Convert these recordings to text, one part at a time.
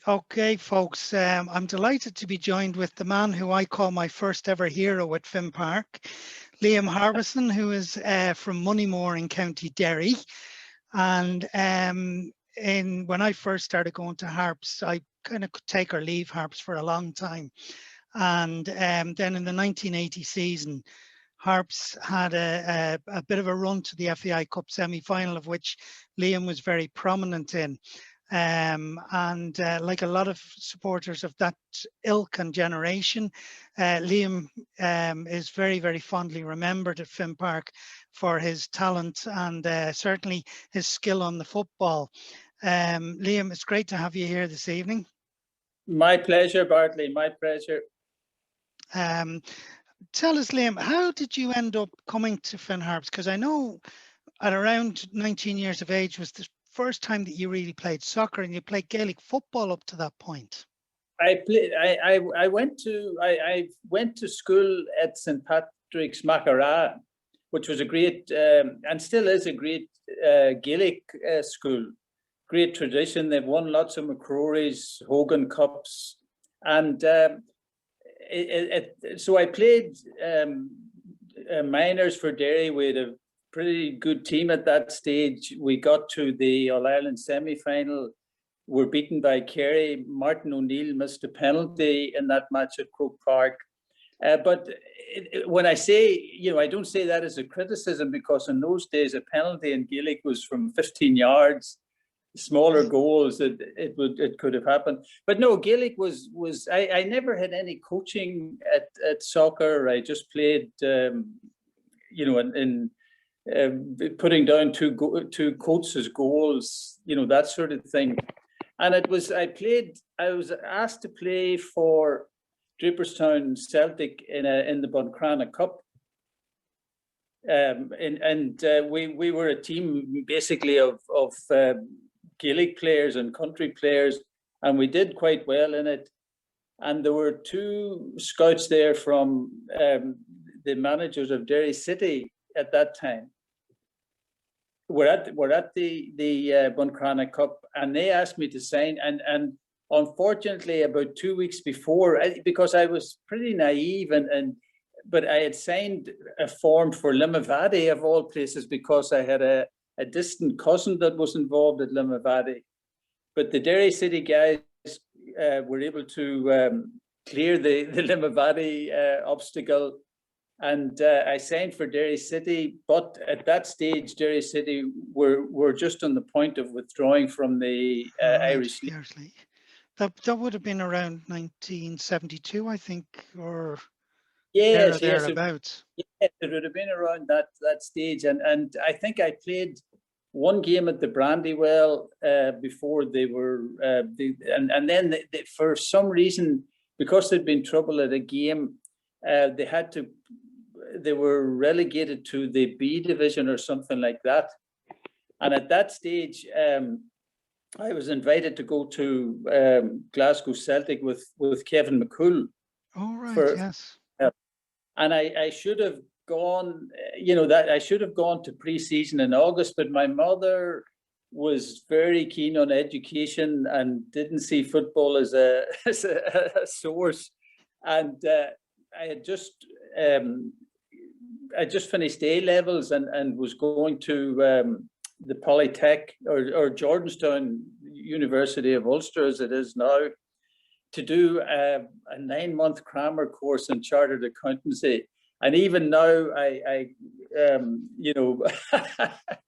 Okay, folks, I'm delighted to be joined with the man who I call my first ever hero at Finn Park, Liam Harbison, who is from Moneymore in County Derry. And when I first started going to Harps, I kind of could take or leave Harps for a long time. And then in the 1980 season, Harps had a bit of a run to the FAI Cup semi-final, of which Liam was very prominent in. Like a lot of supporters of that ilk and generation, Liam is very, very fondly remembered at Finn Park for his talent and certainly his skill on the football. Liam, it's great to have you here this evening. My pleasure, Bartley, my pleasure. Tell us, Liam, how did you end up coming to Finn Harps? Because I know at around 19 years of age was the first time that you really played soccer, and you played Gaelic football up to that point. I went to school at St. Patrick's Macara, which was a great and still is a great Gaelic school. Great tradition. They've won lots of McCrory's, Hogan Cups, and so I played minors for Derry. We had a pretty good team at that stage. We got to the All-Ireland semi-final. We're beaten by Kerry. Martin O'Neill missed a penalty in that match at Croke Park. But when I say, I don't say that as a criticism, because in those days a penalty in Gaelic was from 15 yards. Smaller goals, it could have happened. But no, Gaelic was I never had any coaching at soccer. I just played, in putting down two coats as goals, that sort of thing. And I was asked to play for Draperstown Celtic in the Buncrana Cup. We were a team basically of Gaelic players and country players, and we did quite well in it. And there were two scouts there from the managers of Derry City at that time. We're at the Buncrana Cup, and they asked me to sign. And unfortunately, about 2 weeks before, because I was pretty naive, but I had signed a form for Limavady of all places, because I had a distant cousin that was involved at Limavady. But the Derry City guys were able to clear the Limavady obstacle, and I signed for Derry City. But at that stage, Derry City were just on the point of withdrawing from the Irish League. That would have been around 1972, I think, or thereabouts. Yes, it would have been around that stage, and I think I played one game at the Brandywell before they were, and then they, for some reason, because there'd been trouble at a game, they were relegated to the B division or something like that. And at that stage, I was invited to go to Glasgow Celtic with Kevin McCool. Oh, right, yes. And I should have gone, I should have gone to pre-season in August, but my mother was very keen on education and didn't see football as a source. And I had just finished A levels and was going to the Polytech or Jordanstown University of Ulster, as it is now, to do a 9-month grammar course in chartered accountancy. And even now, I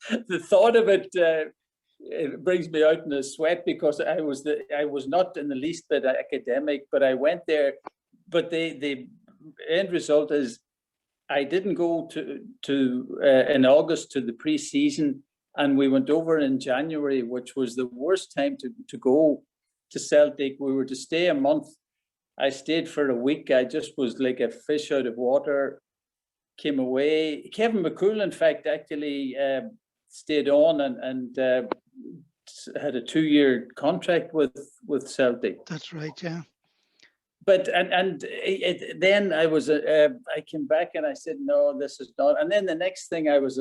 the thought of it, it brings me out in a sweat, because I was not in the least bit academic, but I went there. But the end result is I didn't go to in August to the pre-season, and we went over in January, which was the worst time to go to Celtic. We were to stay a month. I stayed for a week. I just was like a fish out of water. Came away. Kevin McCool, in fact, actually stayed on and had a 2-year contract with Celtic. That's right, yeah. but then I came back and I said, no, this is not. And then the next thing I was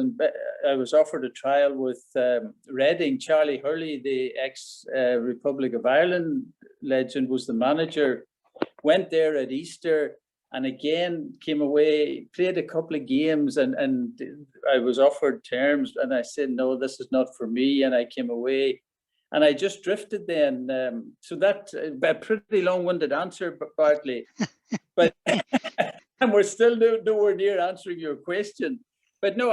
offered a trial with Reading. Charlie Hurley, the ex-Republic of Ireland legend, was the manager. Went there at Easter and again came away, played a couple of games, and I was offered terms and I said, no, this is not for me. And I came away. And I just drifted then. So that's a pretty long-winded answer, Bartley. But and we're still nowhere near answering your question. But no,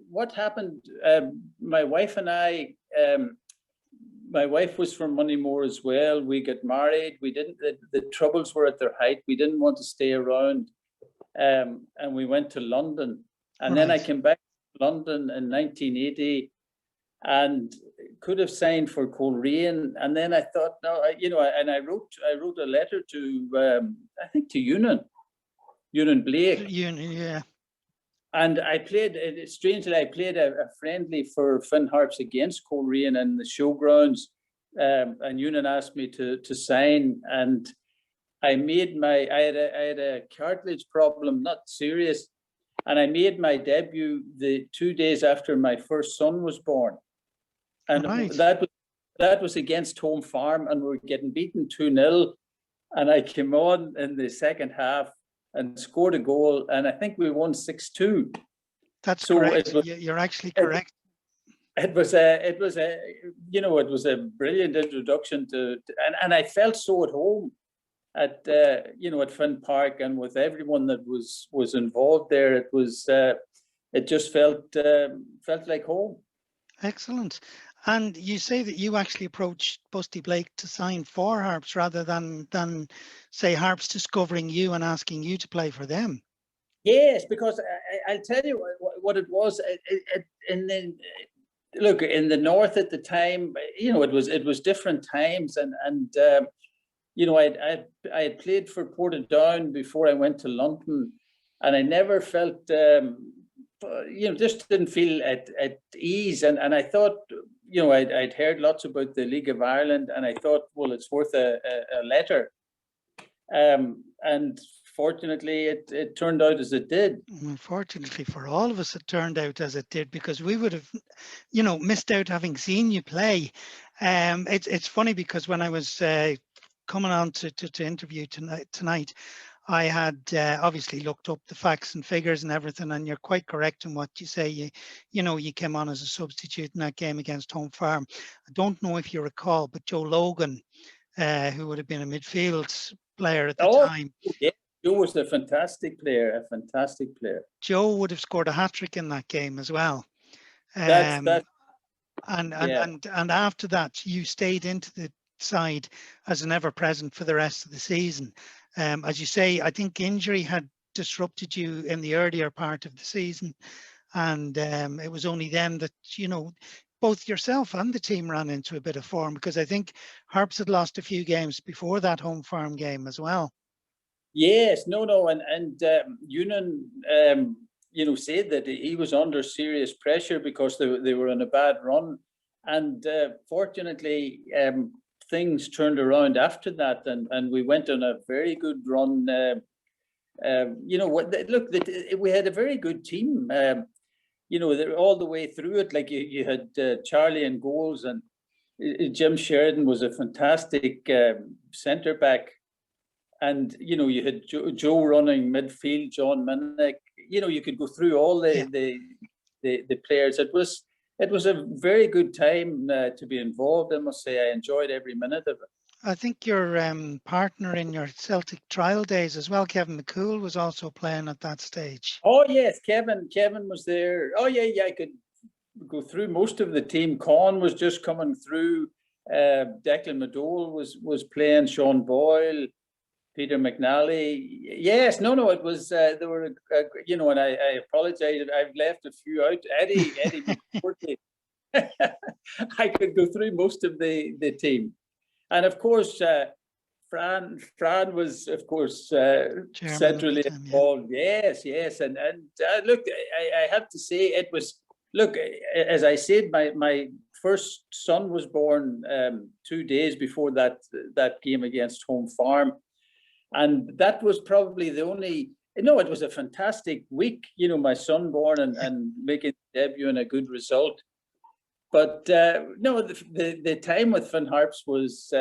what happened? My wife and I. My wife was from Moneymore as well. We got married. We didn't. The troubles were at their height. We didn't want to stay around, and we went to London. And then I came back to London in 1980. And could have signed for Coleraine, and then I thought, no, and I wrote a letter to I think to Ewan Blake. Yeah. And I played, strangely, I played a friendly for Harps against Coleraine in the showgrounds, and Ewan asked me to sign, and I had a cartilage problem, not serious, and I made my debut the 2 days after my first son was born. And that was against Home Farm, and we were getting beaten 2-0. And I came on in the second half and scored a goal, and I think we won 6-2. That's correct. You're actually correct. It was a brilliant introduction to and I felt so at home at at Finn Park, and with everyone that was involved there. It was it just felt like home. Excellent. And you say that you actually approached Busty Blake to sign for Harps rather than say Harps discovering you and asking you to play for them. Yes, because I'll tell you what it was. In the north at the time, it was different times, and I had played for Portadown before I went to London, and I never felt just didn't feel at ease, and I thought. I'd heard lots about the League of Ireland, and I thought, well, it's worth a letter. And fortunately, it turned out as it did. Unfortunately for all of us, it turned out as it did, because we would have, missed out having seen you play. It's funny because when I was coming on to interview tonight, I had obviously looked up the facts and figures and everything, and you're quite correct in what you say. You came on as a substitute in that game against Home Farm. I don't know if you recall, but Joe Logan, who would have been a midfield player at the time. Yeah. Joe was a fantastic player. Joe would have scored a hat-trick in that game as well. And after that, you stayed into the side as an ever-present for the rest of the season. As you say, I think injury had disrupted you in the earlier part of the season, and it was only then that both yourself and the team ran into a bit of form, because I think Harps had lost a few games before that Home Farm game as well. Yes, and Ewan said that he was under serious pressure because they were on a bad run, and fortunately things turned around after that, and we went on a very good run. We had a very good team. All the way through it. Like you had Charlie in goals, and Jim Sheridan was a fantastic centre back, and you had Joe running midfield, John Minnick. You could go through all the players. It was a very good time to be involved. I must say, I enjoyed every minute of it. I think your partner in your Celtic Trial days as well, Kevin McCool, was also playing at that stage. Oh yes, Kevin was there. Oh yeah, I could go through most of the team. Con was just coming through. Declan Madole was playing. Sean Boyle, Peter McNally. Yes, no, it was there were and I apologize, I've left a few out. Eddie McCourty. I could go through most of the team, and of course Fran was of course centrally involved. Yes, and look, I have to say it was. Look, as I said, my first son was born 2 days before that game against Home Farm. And that was probably the only, no, it was a fantastic week, you know, my son born and making debut and a good result. But no, the time with Harps was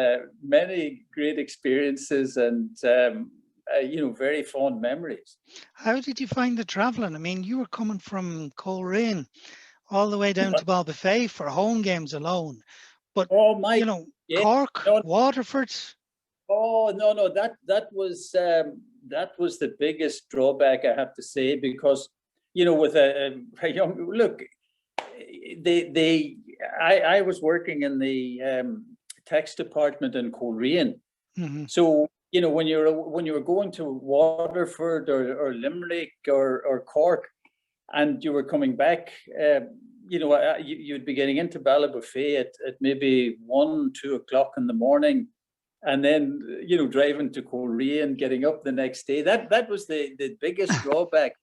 many great experiences and, you know, very fond memories. How did you find the travelling? I mean, you were coming from Coleraine all the way down to Ballbefay for home games alone. But, oh my, you know, yeah, Cork, no, Waterford. oh no, that was the biggest drawback, I have to say, because, you know, with a young look, I was working in the tax department in Coleraine. Mm-hmm. So, you know, when you were going to Waterford or Limerick or Cork, and you were coming back, you know, you'd be getting into Ballybofey at maybe 1, 2 o'clock in the morning, and then, you know, driving to Coleraine, getting up the next day. That was the biggest drawback.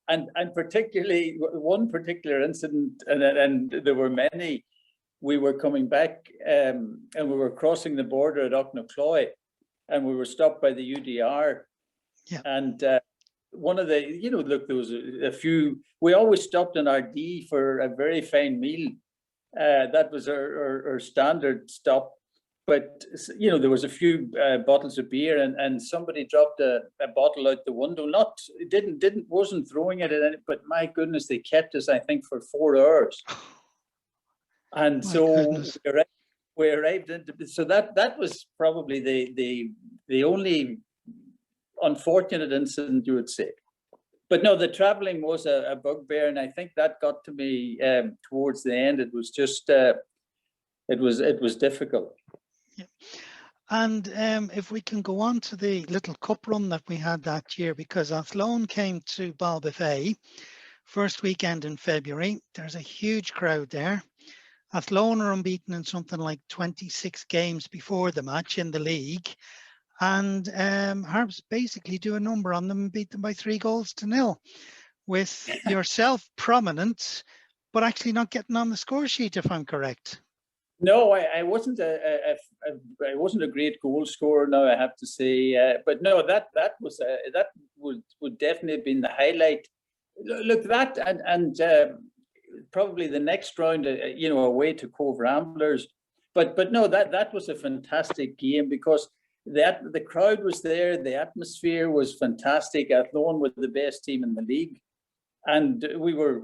And particularly one particular incident, and there were many. We were coming back, and we were crossing the border at Auchnacloy, and we were stopped by the UDR. Yeah. And one of the, you know, look, there was a few. We always stopped in RD for a very fine meal. That was our standard stop. But, you know, there was a few bottles of beer, and somebody dropped a bottle out the window. Wasn't throwing it at any, but my goodness, they kept us, I think, for 4 hours. And so we arrived into, so that was probably the only unfortunate incident, you would say. But no, the traveling was a bugbear, and I think that got to me towards the end. It was just it was difficult. Yeah. And if we can go on to the little cup run that we had that year, because Athlone came to Ballbefay first weekend in February. There's a huge crowd there. Athlone are unbeaten in something like 26 games before the match in the league. And Harps basically do a number on them and beat them by 3-0, with yourself prominent, but actually not getting on the score sheet, if I'm correct. No, I wasn't I wasn't a great goal scorer. Now, I have to say, but no, that would definitely have been the highlight. Look, that and probably the next round, you know, away to Cove Ramblers. But no, that was a fantastic game, because the crowd was there, the atmosphere was fantastic. Athlone were the best team in the league, and we were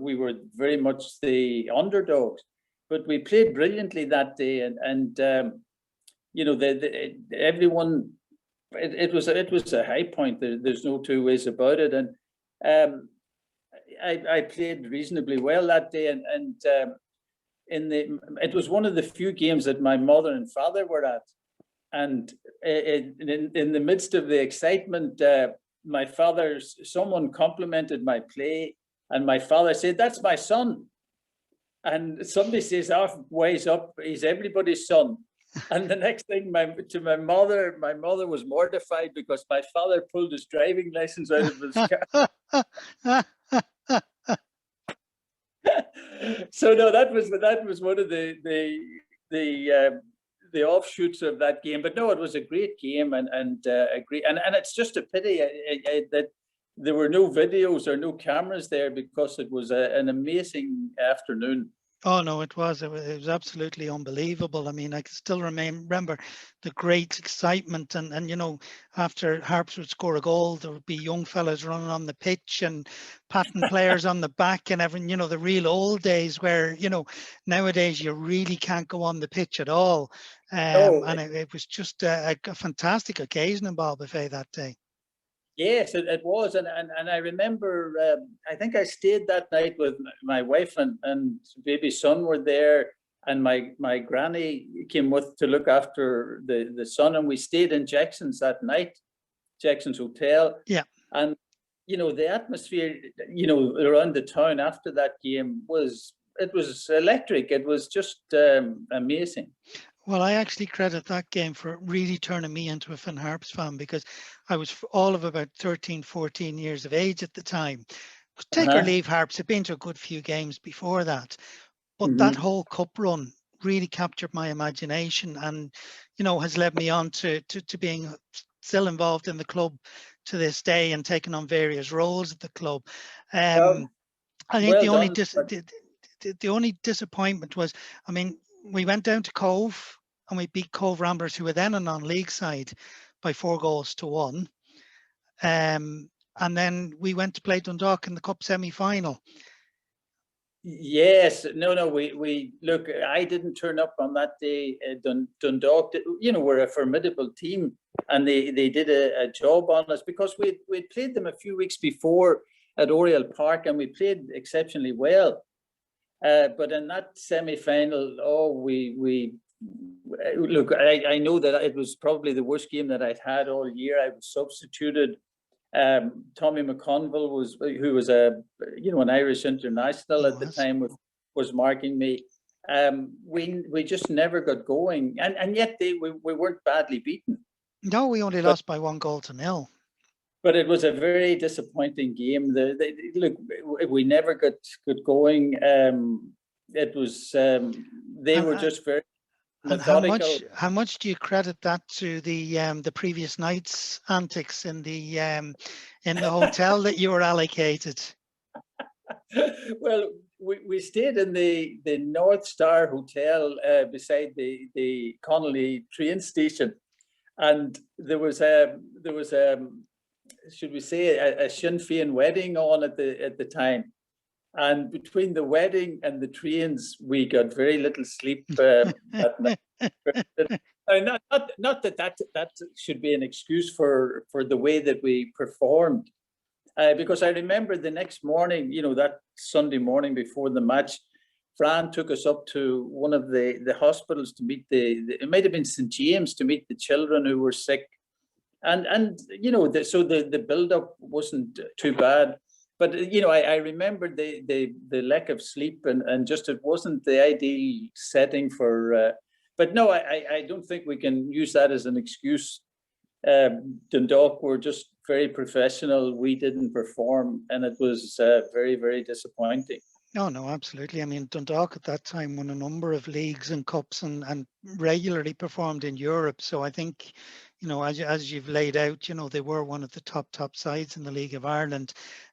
very much the underdogs. But we played brilliantly that day, and you know, everyone. It was a high point. There's no two ways about it. And I played reasonably well that day, and it was one of the few games that my mother and father were at. And in the midst of the excitement, someone complimented my play, and my father said, "That's my son." And somebody says, "Oh, ways up, he's everybody's son." And the next thing, to my mother was mortified, because my father pulled his driving license out of his car. So no, that was one of the offshoots of that game. But no, it was a great game, and it's just a pity that there were no videos or no cameras there, because it was an amazing afternoon. Oh no, it was absolutely unbelievable. I mean, I can still remember the great excitement, and you know, after Harps would score a goal, there would be young fellas running on the pitch and patting players on the back and everything. You know, the real old days, where, you know, nowadays you really can't go on the pitch at all. And it was just a fantastic occasion in Ballbefay that day. Yes, it was, and I remember. I think I stayed that night with my wife and baby son were there, and my granny came with to look after the son, and we stayed in Jackson's that night, Jackson's Hotel. Yeah, and you know, the atmosphere, you know, around the town after that game was electric. It was just amazing. Well, I actually credit that game for really turning me into a Harps fan, because I was all of about 13, 14 years of age at the time. Take or leave Harps, had been to a good few games before that. But that whole cup run really captured my imagination, and, you know, has led me on to being still involved in the club to this day and taking on various roles at the club. Well, I think well the only done. the only disappointment was, I mean, we went down to Cove and we beat Cove Ramblers, who were then a non-league side, by 4-1. And then we went to play Dundalk in the cup semi-final. Yes, no, we look. I didn't turn up on that day. Dundalk, you know, were a formidable team, and they did a job on us because we played them a few weeks before at Oriel Park, and we played exceptionally well. But in that semi-final, we look. I know that it was probably the worst game that I'd had all year. I was substituted. Tommy McConville who was an Irish international at the time, was marking me. We just never got going, and yet we weren't badly beaten. No, we only lost by 1-0. But it was a very disappointing game. Look, we never got going. It was they were just very methodical. And how much do you credit that to the previous night's antics in the hotel that you were allocated? Well, we stayed in the North Star Hotel beside the Connolly train station, and there was should we say a Sinn Féin wedding on at the time. And between the wedding and the trains, we got very little sleep that night. Not that should be an excuse for the way that we performed, because I remember the next morning, you know, that Sunday morning before the match, Fran took us up to one of the hospitals to meet it might have been St. James, to meet the children who were sick, and you know, so the build-up wasn't too bad. But you know, I remember the lack of sleep and just it wasn't the ideal setting for. But no, I don't think we can use that as an excuse. Dundalk were just very professional. We didn't perform, and it was very, very disappointing. No, absolutely. I mean, Dundalk at that time won a number of leagues and cups and regularly performed in Europe. So I think, you know, as you've laid out, you know, they were one of the top sides in the League of Ireland.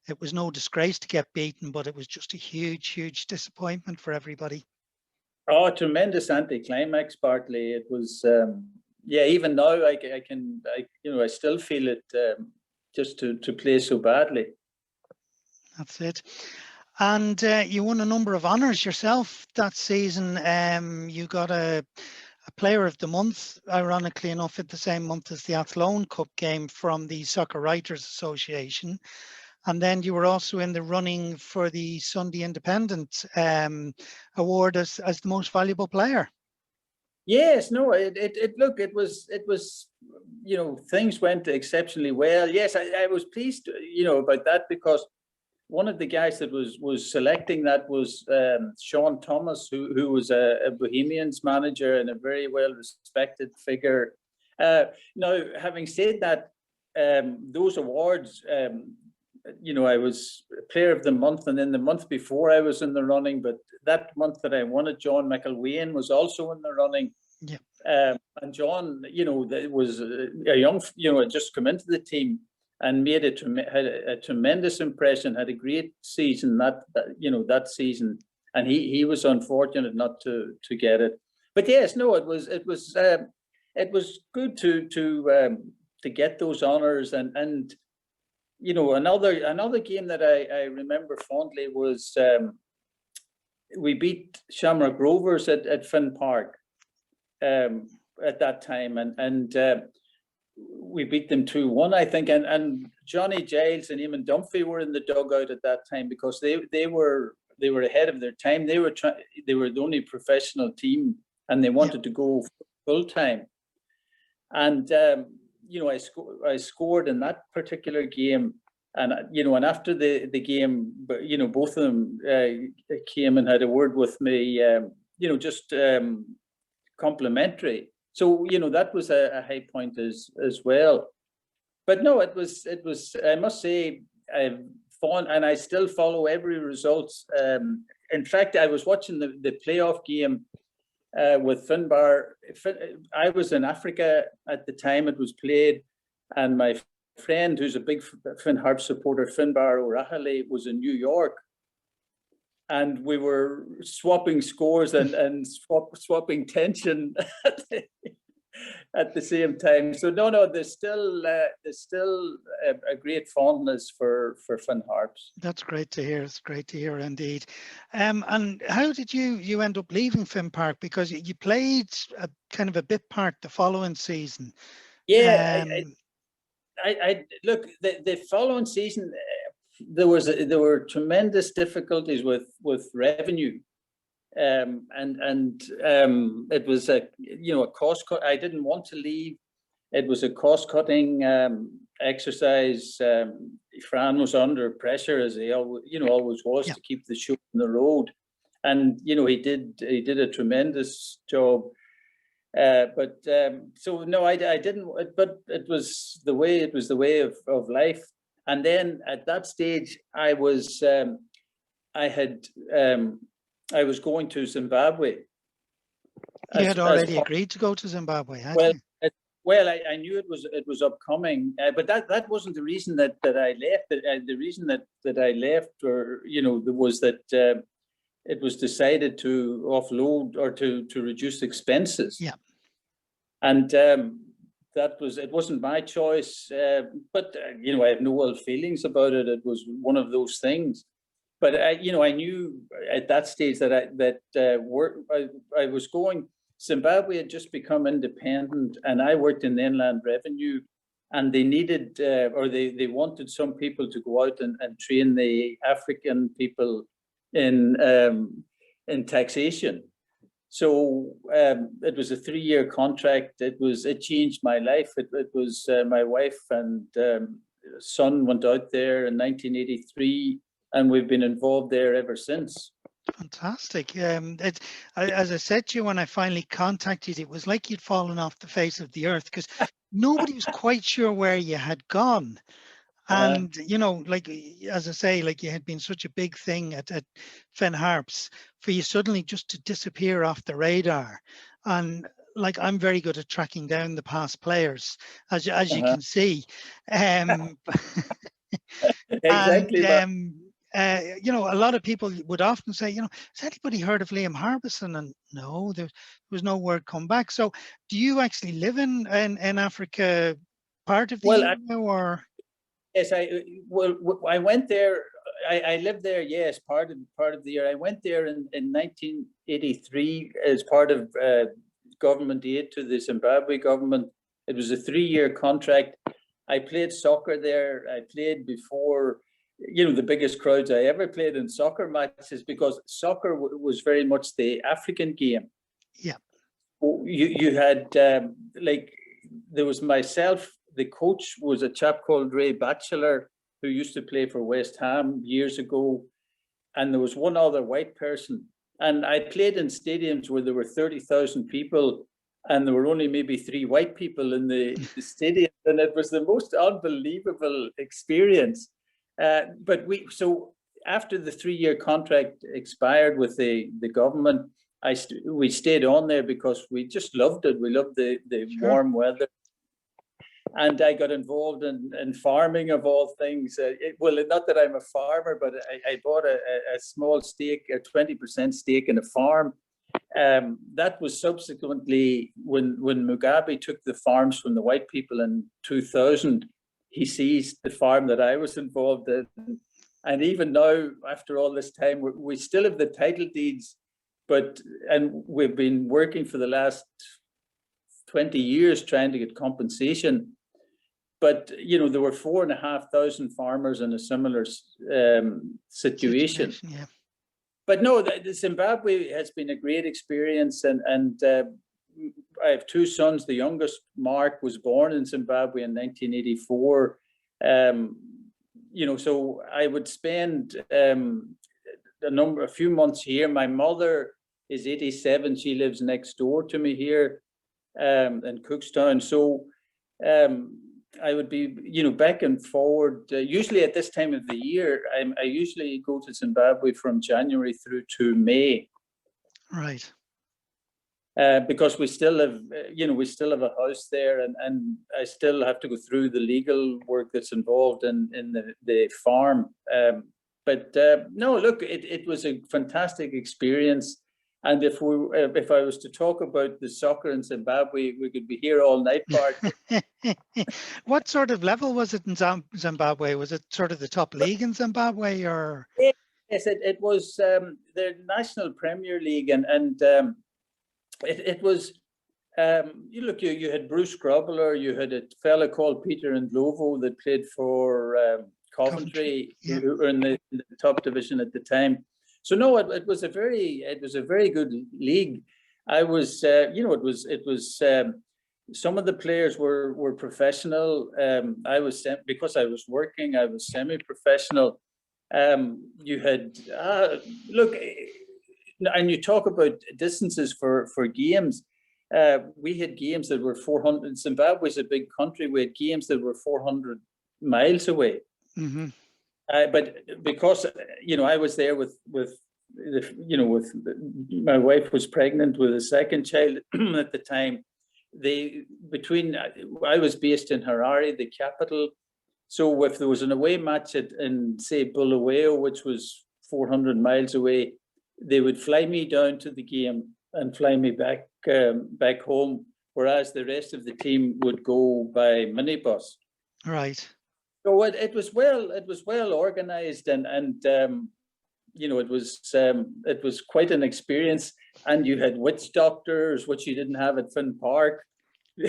It was no disgrace to get beaten, but it was just a huge disappointment for everybody. Oh, tremendous anticlimax, Bartley. It was, yeah. Even now, I still feel it just to play so badly. That's it. And you won a number of honours yourself that season. You got a Player of the Month, ironically enough, at the same month as the Athlone Cup game from the Soccer Writers Association. And then you were also in the running for the Sunday Independent award as the most valuable player. Yes, no, it was, you know, things went exceptionally well. Yes, I was pleased, you know, about that, because one of the guys that was selecting that was Sean Thomas, who was a Bohemians manager and a very well respected figure. Now, having said that, those awards, you know, I was Player of the Month, and then the month before I was in the running, but that month that I won it, John McElwain was also in the running. Yeah. And John, you know, was a young, you know, had just come into the team and had a tremendous impression, had a great season that season, and he was unfortunate not to get it. But yes, no, it was good to get those honours, and you know, another game that I remember fondly was we beat Shamrock Rovers at Finn Park at that time, and we beat them 2-1, I think, and Johnny Giles and Eamon Dunphy were in the dugout at that time because they were ahead of their time. They were the only professional team, and they wanted to go full time. And you know, I scored in that particular game, and you know, and after the game, you know, both of them came and had a word with me, you know, just complimentary. So, you know, that was a high point as well. But no, it was, I must say, and I still follow every result. In fact, I was watching the playoff game with Finbar. I was in Africa at the time it was played, and my friend, who's a big Finn Harps supporter, Finbar O'Rahilly, was in New York, and we were swapping scores and swapping tension at the same time. So no, there's still a great fondness for Finn Harps. That's great to hear. It's great to hear indeed. And how did you end up leaving Finn Park? Because you played a kind of a bit part the following season. Yeah, I look, the following season there were tremendous difficulties with revenue. It was a cost cut. I didn't want to leave. It was a cost cutting exercise. Fran was under pressure, as he always was, to keep the show on the road, and he did a tremendous job. So no, I didn't. But it was the way of life. And then at that stage, I was going to Zimbabwe. You had already agreed to go to Zimbabwe, hadn't you? Well, I knew it was upcoming, but that wasn't the reason that I left. The reason that I left, was that it was decided to offload or to reduce expenses. Yeah. And it wasn't my choice, but I have no ill feelings about it. It was one of those things. But I knew at that stage that I was going. Zimbabwe had just become independent, and I worked in the Inland Revenue, and they needed or they wanted some people to go out and train the African people in taxation. So it was a 3-year contract. It changed my life. It was my wife and son went out there in 1983. And we've been involved there ever since. Fantastic. As I said to you when I finally contacted you, it was like you'd fallen off the face of the earth, because nobody was quite sure where you had gone. And, like, as I say, like, you had been such a big thing at Finn Harps, for you suddenly just to disappear off the radar. And like, I'm very good at tracking down the past players, as you can see. Exactly. A lot of people would often say, has anybody heard of Liam Harbison? And no, there was no word come back. So do you actually live in Africa part of the year, or? Yes, I went there. I lived there, yes, part of the year. I went there in 1983 as part of government aid to the Zimbabwe government. It was a 3-year contract. I played soccer there. I played before, the biggest crowds I ever played in soccer matches, because soccer was very much the African game. Yeah. You had, there was myself, the coach was a chap called Ray Batchelor, who used to play for West Ham years ago. And there was one other white person. And I played in stadiums where there were 30,000 people, and there were only maybe 3 white people in the stadium, and it was the most unbelievable experience. So after the 3-year contract expired with the government, we stayed on there because we just loved it. We loved the warm weather, and I got involved in farming, of all things. Not that I'm a farmer, but I bought a small stake, a 20% stake in a farm. That was subsequently when Mugabe took the farms from the white people in 2000. He seized the farm that I was involved in, and even now, after all this time, we still have the title deeds, and we've been working for the last 20 years trying to get compensation. But there were 4,500 farmers in a similar situation. Yeah. But no, the Zimbabwe has been a great experience, and I have 2 sons. The youngest, Mark, was born in Zimbabwe in 1984. So I would spend a few months here. My mother is 87. She lives next door to me here in Cookstown. So I would be, back and forward. Usually at this time of the year, I usually go to Zimbabwe from January through to May. Right. because we still have, we still have a house there, and I still have to go through the legal work that's involved in the farm. But no, look, it was a fantastic experience. And if I was to talk about the soccer in Zimbabwe, we could be here all night, Bart. What sort of level was it in Zimbabwe? Was it sort of the top league in Zimbabwe, or? Yes, it was the National Premier League, and it was. You had Bruce Grobbler, you had a fella called Peter Ndlovu that played for Coventry, yeah. who were in the top division at the time. So no, it was a very good league. I was, it was some of the players were professional. I was because I was working, I was semi-professional. You had look, and you talk about distances for games. We had games that were 400. Zimbabwe's a big country. We had games that were 400 miles away. Mm-hmm. But because I was there with my wife was pregnant with a second child at the time. I was based in Harare, the capital. So if there was an away match in say Bulawayo, which was 400 miles away, they would fly me down to the game and fly me back home, whereas the rest of the team would go by minibus. Right. So it was well organized, and it was quite an experience. And you had witch doctors, which you didn't have at Finn Park. So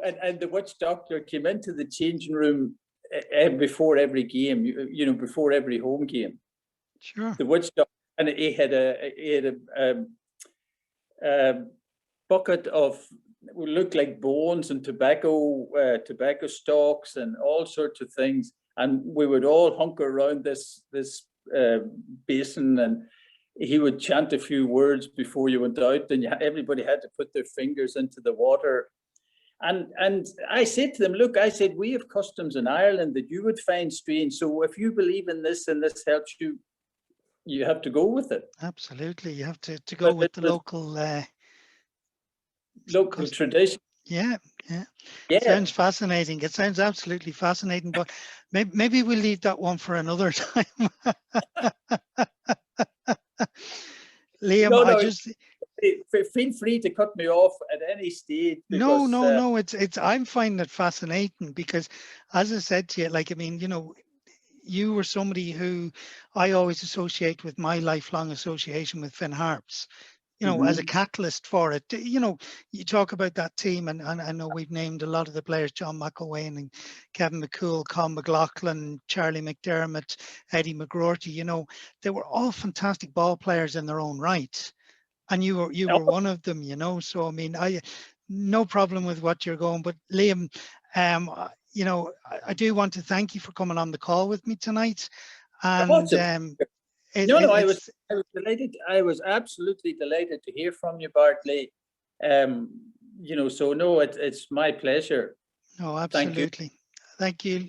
and the witch doctor came into the changing room before every game, before every home game. Sure. The witch doctor, and he had a bucket of what looked like bones and tobacco stalks and all sorts of things, and we would all hunker around this basin, and he would chant a few words before you went out, and everybody had to put their fingers into the water. And I said to them, look, I said, we have customs in Ireland that you would find strange. So if you believe in this and this helps you, you have to go with it. Absolutely. You have to go with the local tradition. Yeah. Sounds fascinating. It sounds absolutely fascinating, but maybe we'll leave that one for another time. Liam, no, feel free to cut me off at any stage. Because, no. It's I'm finding it fascinating because, as I said to you, like, I mean, you were somebody who I always associate with my lifelong association with Harps. As a catalyst for it. You talk about that team, and I know we've named a lot of the players: John McElwain and Kevin McCool, Con McLaughlin, Charlie McDermott, Eddie McGroarty. They were all fantastic ball players in their own right, and you were one of them. So I mean, no problem with what you're going. But Liam, I do want to thank you for coming on the call with me tonight, and. I was delighted. I was absolutely delighted to hear from you, Bartley. So no, it's my pleasure. No, absolutely. Thank you.